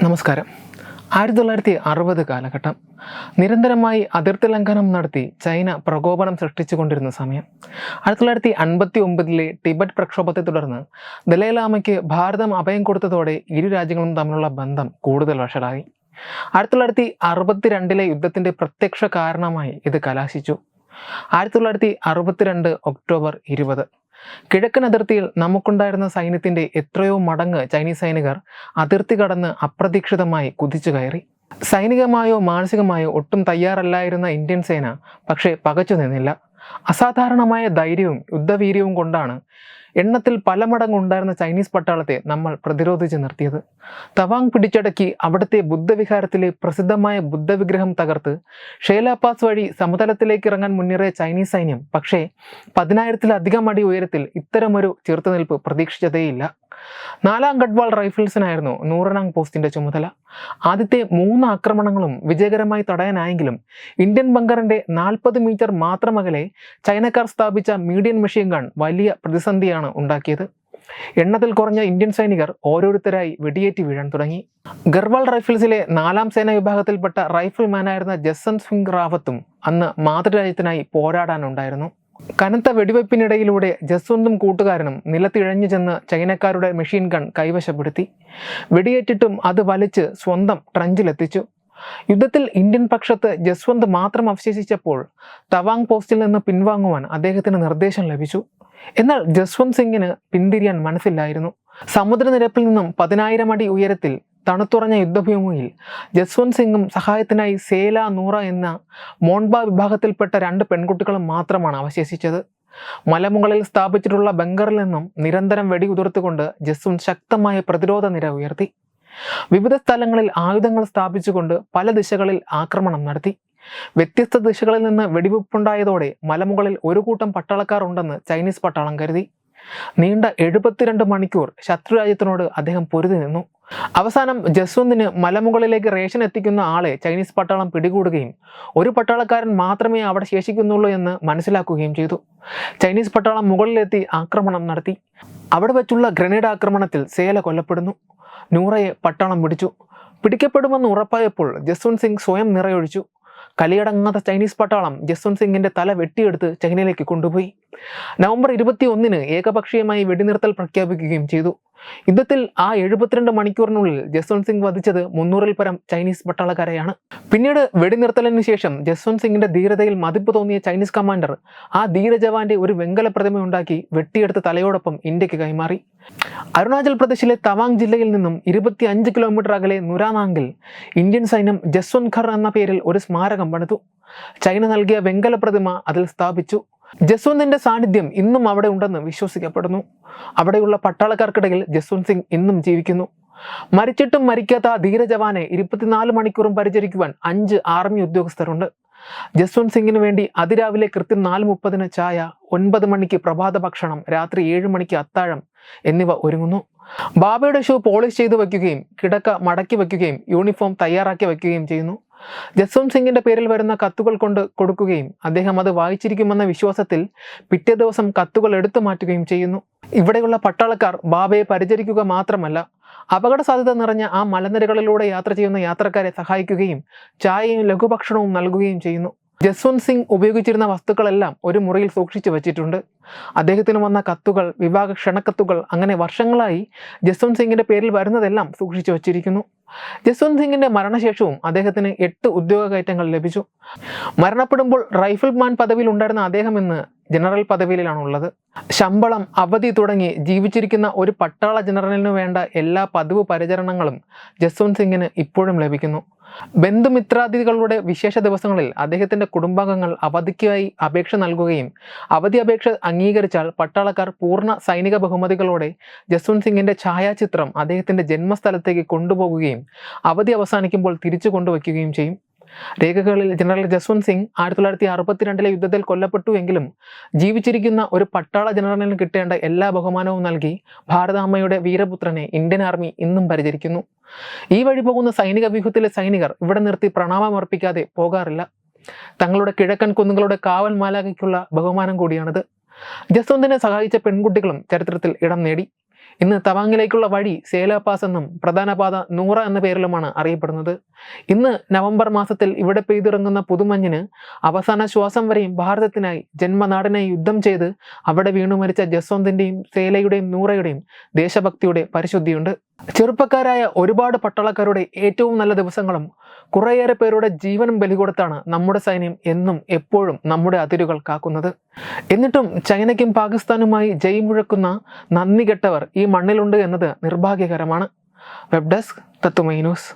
നമസ്കാരം. 1960 കാലഘട്ടം. നിരന്തരമായി അതിർത്തി ലംഘനം നടത്തി ചൈന പ്രകോപനം സൃഷ്ടിച്ചുകൊണ്ടിരുന്ന സമയം. 1959 ടിബറ്റ് പ്രക്ഷോഭത്തെ തുടർന്ന് ദലൈലാമയ്ക്ക് ഭാരതം അഭയം കൊടുത്തതോടെ ഇരു രാജ്യങ്ങളും തമ്മിലുള്ള ബന്ധം കൂടുതൽ വഷളായി. 1962 യുദ്ധത്തിന്റെ പ്രത്യക്ഷ കാരണമായി ഇത് കലാശിച്ചു. 1962 ഒക്ടോബർ 20 കിഴക്കൻ അതിർത്തിയിൽ നമുക്കുണ്ടായിരുന്ന സൈന്യത്തിന്റെ എത്രയോ മടങ്ങ് ചൈനീസ് സൈനികർ അതിർത്തി കടന്ന് അപ്രതീക്ഷിതമായി കുതിച്ചു കയറി. സൈനികമായോ മാനസികമായോ ഒട്ടും തയ്യാറല്ലായിരുന്ന ഇന്ത്യൻ സേന പക്ഷേ പകച്ചു നിന്നില്ല. അസാധാരണമായ ധൈര്യവും യുദ്ധവീര്യവും കൊണ്ടാണ് എണ്ണത്തിൽ പല മടങ്ങുണ്ടായിരുന്ന ചൈനീസ് പട്ടാളത്തെ നമ്മൾ പ്രതിരോധിച്ച് നിർത്തിയത്. തവാങ് പിടിച്ചടക്കി അവിടുത്തെ ബുദ്ധവിഹാരത്തിലെ പ്രസിദ്ധമായ ബുദ്ധവിഗ്രഹം തകർത്ത് ഷേല പാസ് വഴി സമതലത്തിലേക്ക് ഇറങ്ങാൻ മുന്നേറിയ ചൈനീസ് സൈന്യം പക്ഷേ 10,000-ലധികം അടി ഉയരത്തിൽ ഇത്തരമൊരു ചെറുത്തുനിൽപ്പ് പ്രതീക്ഷിച്ചതേയില്ല. 4ാം ഗഡ്വാൾ റൈഫിൾസിനായിരുന്നു നൂറനാങ് പോസ്റ്റിന്റെ ചുമതല. ആദ്യത്തെ 3 ആക്രമണങ്ങളും വിജയകരമായി തടയാനായെങ്കിലും ഇന്ത്യൻ ബങ്കറിന്റെ 40 മീറ്റർ മാത്രം അകലെ ചൈനക്കാർ സ്ഥാപിച്ച മീഡിയം മെഷീൻ ഗൺ വലിയ പ്രതിസന്ധിയാണ് ഉണ്ടാക്കിയത്. എണ്ണത്തിൽ കുറഞ്ഞ ഇന്ത്യൻ സൈനികർ ഓരോരുത്തരായി വെടിയേറ്റ് വീഴാൻ തുടങ്ങി. ഗർവാൾ റൈഫിൾസിലെ 4ാം സേനാ വിഭാഗത്തിൽപ്പെട്ട റൈഫിൾമാനായിരുന്ന ജസ്വന്ത് സിംഗ് റാവത്തും അന്ന് മാതൃരാജ്യത്തിനായി പോരാടാനുണ്ടായിരുന്നു. കനത്ത വെടിവെപ്പിനിടയിലൂടെ ജസ്വന്തും കൂട്ടുകാരനും നിലത്തിഴഞ്ഞു ചെന്ന് ചൈനക്കാരുടെ മെഷീൻ ഗൺ കൈവശപ്പെടുത്തി. വെടിയേറ്റിട്ടും അത് വലിച്ച് സ്വന്തം ട്രഞ്ചിലെത്തിച്ചു. യുദ്ധത്തിൽ ഇന്ത്യൻ പക്ഷത്ത് ജസ്വന്ത് മാത്രം അവശേഷിച്ചപ്പോൾ തവാങ് പോസ്റ്റിൽ നിന്ന് പിൻവാങ്ങുവാൻ അദ്ദേഹത്തിന് നിർദ്ദേശം ലഭിച്ചു. എന്നാൽ ജസ്വന്ത് സിംഗിന് പിന്തിരിയാൻ മനസ്സില്ലായിരുന്നു. സമുദ്രനിരപ്പിൽ നിന്നും 10,000 അടി ഉയരത്തിൽ തണുത്തുറഞ്ഞ യുദ്ധഭൂമിയിൽ ജസ്വന്ത് സിംഗും സഹായത്തിനായി സേല നൂറ എന്ന മോൺബ വിഭാഗത്തിൽപ്പെട്ട 2 പെൺകുട്ടികളും മാത്രമാണ് അവശേഷിച്ചത്. മലമുകളിൽ സ്ഥാപിച്ചിട്ടുള്ള ബങ്കറിൽ നിന്നും നിരന്തരം വെടിയുതിർത്തുകൊണ്ട് ജസ്വന്ത് ശക്തമായ പ്രതിരോധ നിര ഉയർത്തി. വിവിധ സ്ഥലങ്ങളിൽ ആയുധങ്ങൾ സ്ഥാപിച്ചുകൊണ്ട് പല ദിശകളിൽ ആക്രമണം നടത്തി. വ്യത്യസ്ത ദിശകളിൽ നിന്ന് വെടിവെപ്പുണ്ടായതോടെ മലമുകളിൽ ഒരു കൂട്ടം പട്ടാളക്കാർ ഉണ്ടെന്ന് ചൈനീസ് പട്ടാളം കരുതി. നീണ്ട 72 മണിക്കൂർ ശത്രുരാജ്യത്തിനോട് അദ്ദേഹം പൊരുതി നിന്നു. അവസാനം ജസ്വന്തിന് മലമുകളിലേക്ക് റേഷൻ എത്തിക്കുന്ന ആളെ ചൈനീസ് പട്ടാളം പിടികൂടുകയും ഒരു പട്ടാളക്കാരൻ മാത്രമേ അവിടെ ശേഷിക്കുന്നുള്ളൂ എന്ന് മനസ്സിലാക്കുകയും ചെയ്തു. ചൈനീസ് പട്ടാളം മുകളിലെത്തി ആക്രമണം നടത്തി. അവിടെ വെച്ചുള്ള ഗ്രനേഡ് ആക്രമണത്തിൽ സേല കൊല്ലപ്പെടുന്നു. നൂറയെ പട്ടാളം പിടിച്ചു. പിടിക്കപ്പെടുമെന്ന് ഉറപ്പായപ്പോൾ ജസ്വന്ത് സിംഗ് സ്വയം നിറയൊഴിച്ചു. കലിയടങ്ങാത്ത ചൈനീസ് പട്ടാളം ജസ്വന്ത് സിംഗിന്റെ തല വെട്ടിയെടുത്ത് ചൈനയിലേക്ക് കൊണ്ടുപോയി. നവംബർ 21 ഏകപക്ഷീയമായി വെടിനിർത്തൽ പ്രഖ്യാപിക്കുകയും ചെയ്തു. യുദ്ധത്തിൽ ആ 72 മണിക്കൂറിനുള്ളിൽ ജസ്വന്ത് സിംഗ് വധിച്ചത് 300-ൽ പരം ചൈനീസ് പട്ടാളക്കാരെയാണ്. പിന്നീട് വെടിനിർത്തലിന് ശേഷം ജസ്വന്ത് സിംഗിന്റെ ധീരതയിൽ മതിപ്പ് തോന്നിയ ചൈനീസ് കമാൻഡർ ആ ധീര ജവാന്റെ ഒരു വെങ്കല പ്രതിമ ഉണ്ടാക്കി വെട്ടിയെടുത്ത തലയോടൊപ്പം ഇന്ത്യക്ക് കൈമാറി. അരുണാചൽ പ്രദേശിലെ തവാങ് ജില്ലയിൽ നിന്നും 25 കിലോമീറ്റർ അകലെ നുരാനാങ്കിൽ ഇന്ത്യൻ സൈന്യം ജസ്വന്ത് ഘർ എന്ന പേരിൽ ഒരു സ്മാരകം പണിതു. ചൈന നൽകിയ വെങ്കല പ്രതിമ അതിൽ സ്ഥാപിച്ചു. ജസ്വന്തിന്റെ സാന്നിധ്യം ഇന്നും അവിടെ ഉണ്ടെന്ന് വിശ്വസിക്കപ്പെടുന്നു. അവിടെയുള്ള പട്ടാളക്കാർക്കിടയിൽ ജസ്വന്ത് സിംഗ് ഇന്നും ജീവിക്കുന്നു. മരിച്ചിട്ടും മരിക്കാത്ത ധീര ജവാനെ 24 മണിക്കൂറും പരിചരിക്കുവാൻ 5 ആർമി ഉദ്യോഗസ്ഥരുണ്ട്. ജസ്വന്ത് സിംഗിന് വേണ്ടി അതിരാവിലെ കൃത്യം 4:30 ചായ, 9 മണിക്ക് പ്രഭാത ഭക്ഷണം, രാത്രി 7 മണിക്ക് അത്താഴം എന്നിവ ഒരുങ്ങുന്നു. ബാബയുടെ ഷൂ പോളിഷ് ചെയ്ത് വയ്ക്കുകയും കിടക്ക മടക്കി വയ്ക്കുകയും യൂണിഫോം തയ്യാറാക്കി വയ്ക്കുകയും ചെയ്യുന്നു. ജസ്വന്ത് സിംഗിന്റെ പേരിൽ വരുന്ന കത്തുകൾ കൊണ്ട് കൊടുക്കുകയും അദ്ദേഹം അത് വായിച്ചിരിക്കുമെന്ന വിശ്വാസത്തിൽ പിറ്റേ ദിവസം കത്തുകൾ എടുത്തു മാറ്റുകയും ചെയ്യുന്നു. ഇവിടെയുള്ള പട്ടാളക്കാർ ബാബയെ പരിചരിക്കുക മാത്രമല്ല, അപകട സാധ്യത നിറഞ്ഞ ആ മലനിരകളിലൂടെ യാത്ര ചെയ്യുന്ന യാത്രക്കാരെ സഹായിക്കുകയും ചായയും ലഘുഭക്ഷണവും നൽകുകയും ചെയ്യുന്നു. ജസ്വന്ത് സിംഗ് ഉപയോഗിച്ചിരുന്ന വസ്തുക്കളെല്ലാം ഒരു മുറിയിൽ സൂക്ഷിച്ചു വച്ചിട്ടുണ്ട്. അദ്ദേഹത്തിന് വന്ന കത്തുകൾ, വിവാഹ ക്ഷണക്കത്തുകൾ, അങ്ങനെ വർഷങ്ങളായി ജസ്വന്ത് സിംഗിന്റെ പേരിൽ വരുന്നതെല്ലാം സൂക്ഷിച്ചു വച്ചിരിക്കുന്നു. ജസ്വന്ത് സിംഗിന്റെ മരണശേഷവും അദ്ദേഹത്തിന് 8 ഉദ്യോഗ കയറ്റങ്ങൾ ലഭിച്ചു. മരണപ്പെടുമ്പോൾ റൈഫിൾമാൻ പദവിയിൽ ഉണ്ടായിരുന്ന അദ്ദേഹം ഇന്ന് ജനറൽ പദവിയിലാണുള്ളത്. ശമ്പളം, അവധി തുടങ്ങി ജീവിച്ചിരിക്കുന്ന ഒരു പട്ടാള ജനറലിനു വേണ്ട എല്ലാ പതിവ് പരിചരണങ്ങളും ജസ്വന്ത് സിംഗിന് ഇപ്പോഴും ലഭിക്കുന്നു. ബന്ധുമിത്രാദികളുടെ വിശേഷ ദിവസങ്ങളിൽ അദ്ദേഹത്തിന്റെ കുടുംബാംഗങ്ങൾ അവധിക്കായി അപേക്ഷ നൽകുകയും അവധി അപേക്ഷ അംഗീകരിച്ചാൽ പട്ടാളക്കാർ പൂർണ്ണ സൈനിക ബഹുമതികളോടെ ജസ്വന്ത് സിംഗിന്റെ ഛായാചിത്രം അദ്ദേഹത്തിന്റെ ജന്മസ്ഥലത്തേക്ക് കൊണ്ടുപോകുകയും അവധി അവസാനിക്കുമ്പോൾ തിരിച്ചു കൊണ്ടുവയ്ക്കുകയും ചെയ്യും. രേഖകളിൽ ജനറൽ ജസ്വന്ത് സിംഗ് 1962 യുദ്ധത്തിൽ കൊല്ലപ്പെട്ടു എങ്കിലും ജീവിച്ചിരിക്കുന്ന ഒരു പട്ടാള ജനറലിന് കിട്ടേണ്ട എല്ലാ ബഹുമാനവും നൽകി ഭാരതാമ്മയുടെ വീരപുത്രനെ ഇന്ത്യൻ ആർമി ഇന്നും പരിചരിക്കുന്നു. ഈ വഴി പോകുന്ന സൈനിക വ്യൂഹത്തിലെ സൈനികർ ഇവിടെ നിർത്തി പ്രണാമമർപ്പിക്കാതെ പോകാറില്ല. തങ്ങളുടെ കിഴക്കൻ കുന്നുകളുടെ കാവൽ മാലാഖയ്ക്കുള്ള ബഹുമാനം കൂടിയാണിത്. ജസ്വന്തിനെ സഹായിച്ച പെൺകുട്ടികളും ചരിത്രത്തിൽ ഇടം നേടി. ഇന്ന് തവാങ്ങിലേക്കുള്ള വഴി സേല പാസ് എന്നും പ്രധാന പാത നൂറ എന്ന പേരിലുമാണ് അറിയപ്പെടുന്നത്. ഇന്ന് നവംബർ മാസത്തിൽ ഇവിടെ പെയ്തിറങ്ങുന്ന പുതുമഞ്ഞിന് അവസാന ശ്വാസം വരെയും ഭാരതത്തിനായി ജന്മനാടിനായി യുദ്ധം ചെയ്ത് അവിടെ വീണു മരിച്ച ജസ്വന്തിന്റെയും സേലയുടെയും നൂറയുടെയും ദേശഭക്തിയുടെ പരിശുദ്ധിയുണ്ട്. ചെറുപ്പക്കാരായ ഒരുപാട് പട്ടാളക്കാരുടെ ഏറ്റവും നല്ല ദിവസങ്ങളും കുറേയേറെ പേരുടെ ജീവനും ബലി കൊടുത്താണ് നമ്മുടെ സൈന്യം എന്നും എപ്പോഴും നമ്മുടെ അതിരുകൾ കാക്കുന്നത്. എന്നിട്ടും ചൈനയ്ക്കും പാകിസ്ഥാനുമായി ജയ് മുഴക്കുന്ന നന്ദി കെട്ടവർ ഈ മണ്ണിലുണ്ട് എന്നത് നിർഭാഗ്യകരമാണ്. വെബ് ഡെസ്ക് തത്തുമൈ ന്യൂസ്.